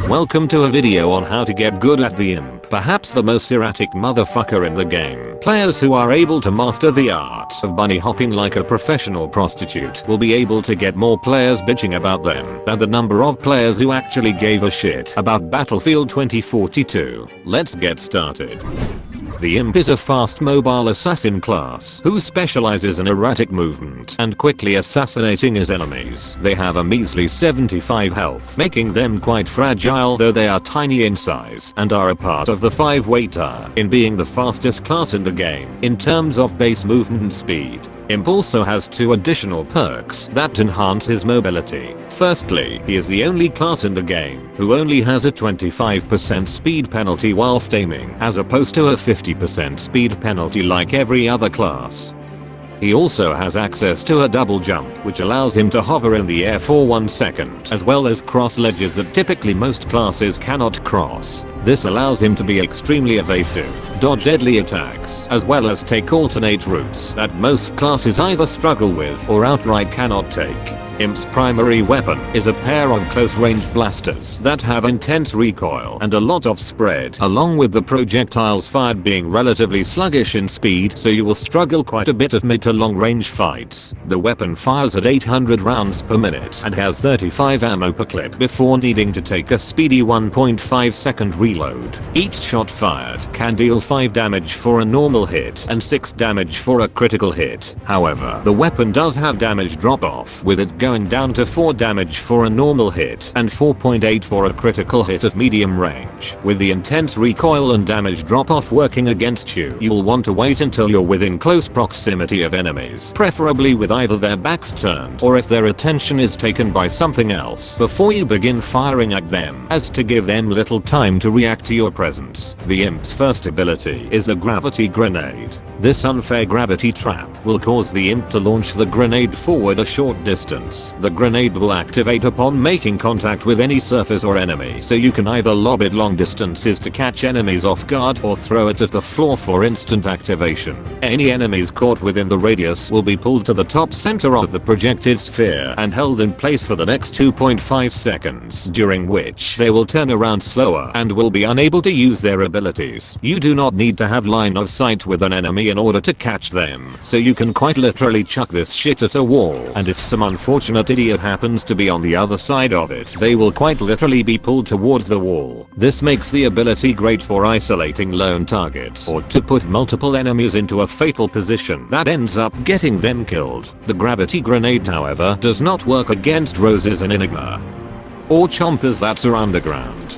Welcome to a video on how to get good at the imp, perhaps the most erratic motherfucker in the game. Players who are able to master the art of bunny hopping like a professional prostitute will be able to get more players bitching about them than the number of players who actually gave a shit about Battlefield 2042. Let's get started. The imp is a fast mobile assassin class who specializes in erratic movement and quickly assassinating his enemies. They have a measly 75 health, making them quite fragile though they are tiny in size, and are a part of the 5-way tier in being the fastest class in the game in terms of base movement speed. Imp also has 2 additional perks that enhance his mobility. Firstly, he is the only class in the game who only has a 25% speed penalty whilst aiming, as opposed to a 50% speed penalty like every other class. He also has access to a double jump, which allows him to hover in the air for 1 second, as well as cross ledges that typically most classes cannot cross. This allows him to be extremely evasive, dodge deadly attacks, as well as take alternate routes that most classes either struggle with or outright cannot take. Imp's primary weapon is a pair of close-range blasters that have intense recoil and a lot of spread, along with the projectiles fired being relatively sluggish in speed, so you will struggle quite a bit at mid to long range fights. The weapon fires at 800 rounds per minute and has 35 ammo per clip before needing to take a speedy 1.5 second reload. Each shot fired can deal 5 damage for a normal hit and 6 damage for a critical hit. However, the weapon does have damage drop off, with it going down to 4 damage for a normal hit and 4.8 for a critical hit at medium range. With the intense recoil and damage drop off working against you, you'll want to wait until you're within close proximity of enemies, preferably with either their backs turned or if their attention is taken by something else, before you begin firing at them, as to give them little time to react to your presence. The imp's first ability is the gravity grenade. This unfair gravity trap will cause the imp to launch the grenade forward a short distance. The grenade will activate upon making contact with any surface or enemy, so you can either lob it long distances to catch enemies off guard or throw it at the floor for instant activation. Any enemies caught within the radius will be pulled to the top center of the projected sphere and held in place for the next 2.5 seconds, during which they will turn around slower and will be unable to use their abilities. You do not need to have line of sight with an enemy in order to catch them, so you can quite literally chuck this shit at a wall, and if some unfortunate idiot happens to be on the other side of it, they will quite literally be pulled towards the wall. This makes the ability great for isolating lone targets or to put multiple enemies into a fatal position that ends up getting them killed. The gravity grenade, however, does not work against roses and Enigma or chompers that are underground.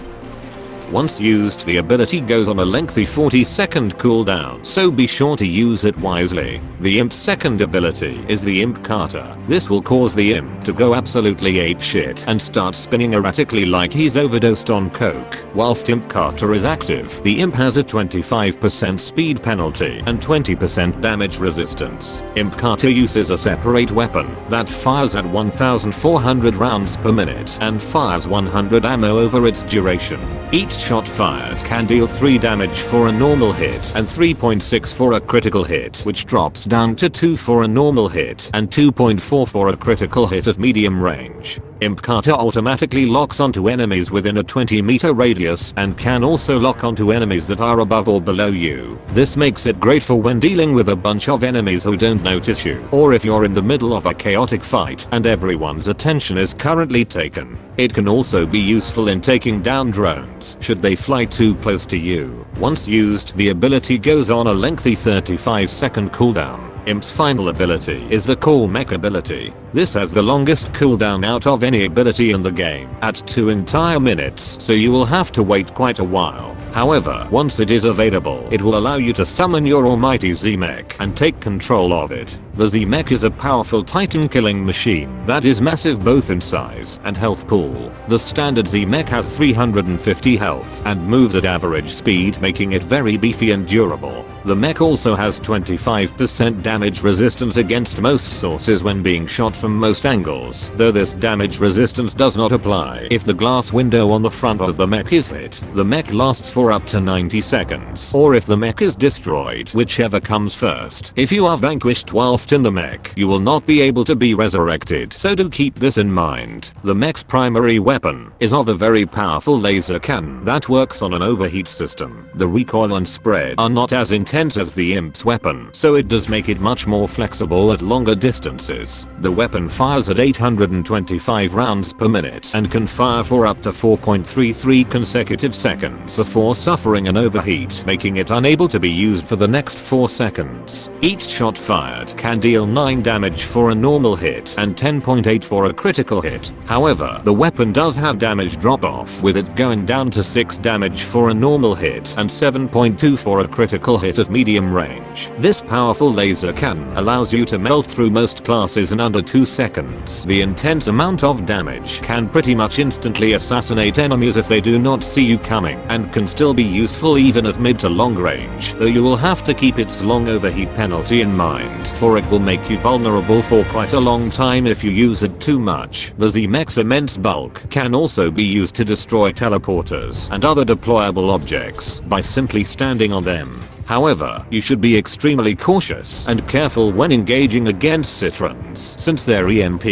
Once used, the ability goes on a lengthy 40-second cooldown, so be sure to use it wisely. The imp's second ability is the imp carter. This will cause the imp to go absolutely apeshit and start spinning erratically like he's overdosed on coke. Whilst imp carter is active, the imp has a 25% speed penalty and 20% damage resistance. Imp carter uses a separate weapon that fires at 1400 rounds per minute and fires 100 ammo over its duration. Each shot fired can deal 3 damage for a normal hit and 3.6 for a critical hit, which drops down to 2 for a normal hit and 2.4 for a critical hit at medium range. Imp carter automatically locks onto enemies within a 20-meter radius and can also lock onto enemies that are above or below you. This makes it great for when dealing with a bunch of enemies who don't notice you, or if you're in the middle of a chaotic fight and everyone's attention is currently taken. It can also be useful in taking down drones should they fly too close to you. Once used, the ability goes on a lengthy 35-second cooldown. Imp's final ability is the Call Mech ability. This has the longest cooldown out of any ability in the game, at 2 entire minutes, so you will have to wait quite a while. However, once it is available, it will allow you to summon your almighty Z-Mech and take control of it. The Z-Mech is a powerful titan killing machine that is massive both in size and health pool. The standard Z-Mech has 350 health and moves at average speed, making it very beefy and durable. The mech also has 25% damage resistance against most sources when being shot from most angles, though this damage resistance does not apply if the glass window on the front of the mech is hit. The mech lasts for up to 90 seconds, or if the mech is destroyed, whichever comes first. If you are vanquished whilst in the mech, you will not be able to be resurrected, so do keep this in mind. The mech's primary weapon is of a very powerful laser cannon that works on an overheat system. The recoil and spread are not as intense as the imp's weapon, so it does make it much more flexible at longer distances. The weapon fires at 825 rounds per minute and can fire for up to 4.33 consecutive seconds before suffering an overheat, making it unable to be used for the next 4 seconds. Each shot fired can deal 9 damage for a normal hit and 10.8 for a critical hit. However, the weapon does have damage drop off, with it going down to 6 damage for a normal hit and 7.2 for a critical hit at medium range. This powerful laser cannon allows you to melt through most classes in under 2 seconds. The intense amount of damage can pretty much instantly assassinate enemies if they do not see you coming, and can still be useful even at mid to long range, though you will have to keep its long overheat penalty in mind, for it will make you vulnerable for quite a long time if you use it too much. The Z-Mech's immense bulk can also be used to destroy teleporters and other deployable objects by simply standing on them. However, you should be extremely cautious and careful when engaging against Citrons, since their EMP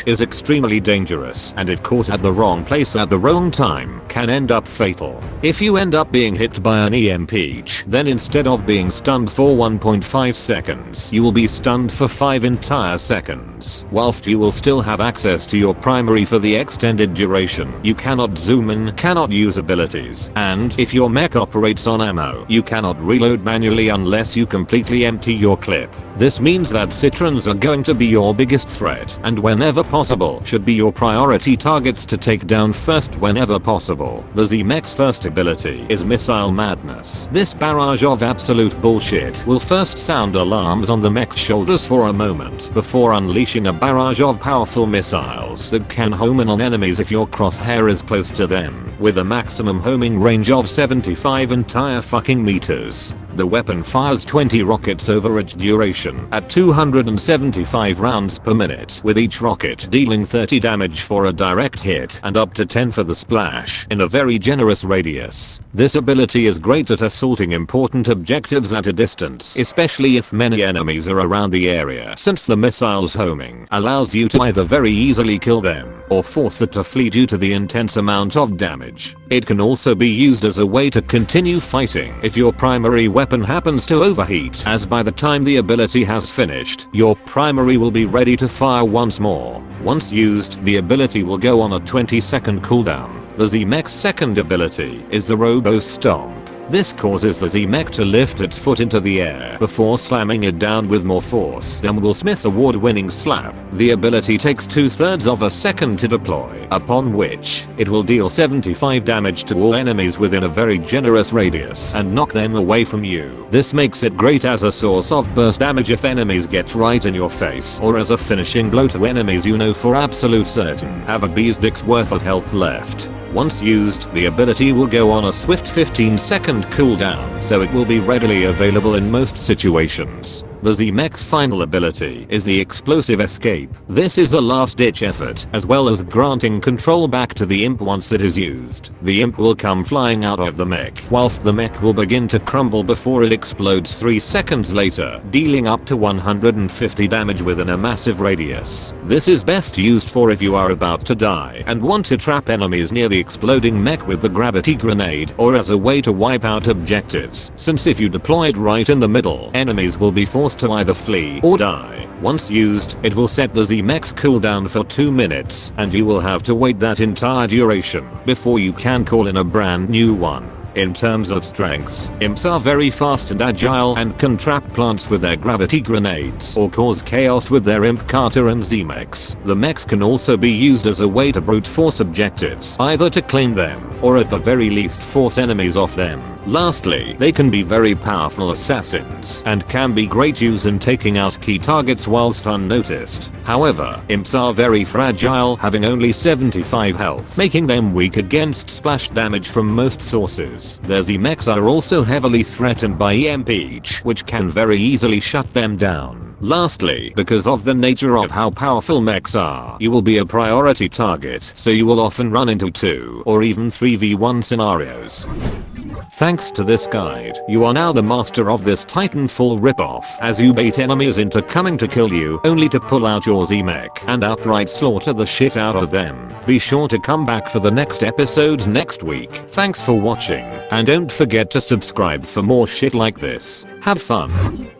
is extremely dangerous, and if caught at the wrong place at the wrong time, can end up fatal. If you end up being hit by an EMP, then instead of being stunned for 1.5 seconds, you will be stunned for 5 entire seconds. Whilst you will still have access to your primary for the extended duration, you cannot zoom in, cannot use abilities, and if your mech operates on ammo, you cannot reload manually unless you completely empty your clip. This means that Citrons are going to be your biggest threat, and whenever possible should be your priority targets to take down first whenever possible. The Z-Mech's first ability is Missile Madness. This barrage of absolute bullshit will first sound alarms on the mech's shoulders for a moment, before unleashing a barrage of powerful missiles that can home in on enemies if your crosshair is close to them, with a maximum homing range of 75 entire fucking meters. The weapon fires 20 rockets over its duration at 275 rounds per minute, with each rocket dealing 30 damage for a direct hit and up to 10 for the splash in a very generous radius. This ability is great at assaulting important objectives at a distance, especially if many enemies are around the area, since the missile's homing allows you to either very easily kill them or force it to flee due to the intense amount of damage. It can also be used as a way to continue fighting if your primary weapon happens to overheat, as by the time the ability has finished, your primary will be ready to fire once more. Once used, the ability will go on a 20-second cooldown. The Z-Mech's second ability is the Robo-Stomp. This causes the Z-Mech to lift its foot into the air before slamming it down with more force than Will Smith's award-winning slap. The ability takes 2/3 of a second to deploy, upon which it will deal 75 damage to all enemies within a very generous radius and knock them away from you. This makes it great as a source of burst damage if enemies get right in your face, or as a finishing blow to enemies you know for absolute certain have a bee's dick's worth of health left. Once used, the ability will go on a swift 15-second cooldown, so it will be readily available in most situations. The Z-Mech's final ability is the Explosive Escape. This is a last-ditch effort, as well as granting control back to the imp once it is used. The imp will come flying out of the mech, whilst the mech will begin to crumble before it explodes 3 seconds later, dealing up to 150 damage within a massive radius. This is best used for if you are about to die and want to trap enemies near the exploding mech with the gravity grenade, or as a way to wipe out objectives, since if you deploy it right in the middle, enemies will be forced to either flee or die. Once used, it will set the Z-Mech's cooldown for 2 minutes, and you will have to wait that entire duration before you can call in a brand new one. In terms of strengths, imps are very fast and agile and can trap plants with their gravity grenades or cause chaos with their imp carter and Z-Mechs. The mechs can also be used as a way to brute force objectives, either to claim them or at the very least force enemies off them. Lastly, they can be very powerful assassins and can be great use in taking out key targets whilst unnoticed. However, imps are very fragile, having only 75 health, making them weak against splash damage from most sources. Their mechs are also heavily threatened by EMP, which can very easily shut them down. Lastly, because of the nature of how powerful mechs are, you will be a priority target, so you will often run into 2 or even 3v1 scenarios. Thanks to this guide, you are now the master of this Titanfall ripoff, as you bait enemies into coming to kill you only to pull out your Z-mech and outright slaughter the shit out of them. Be sure to come back for the next episode next week. Thanks for watching, and don't forget to subscribe for more shit like this. Have fun.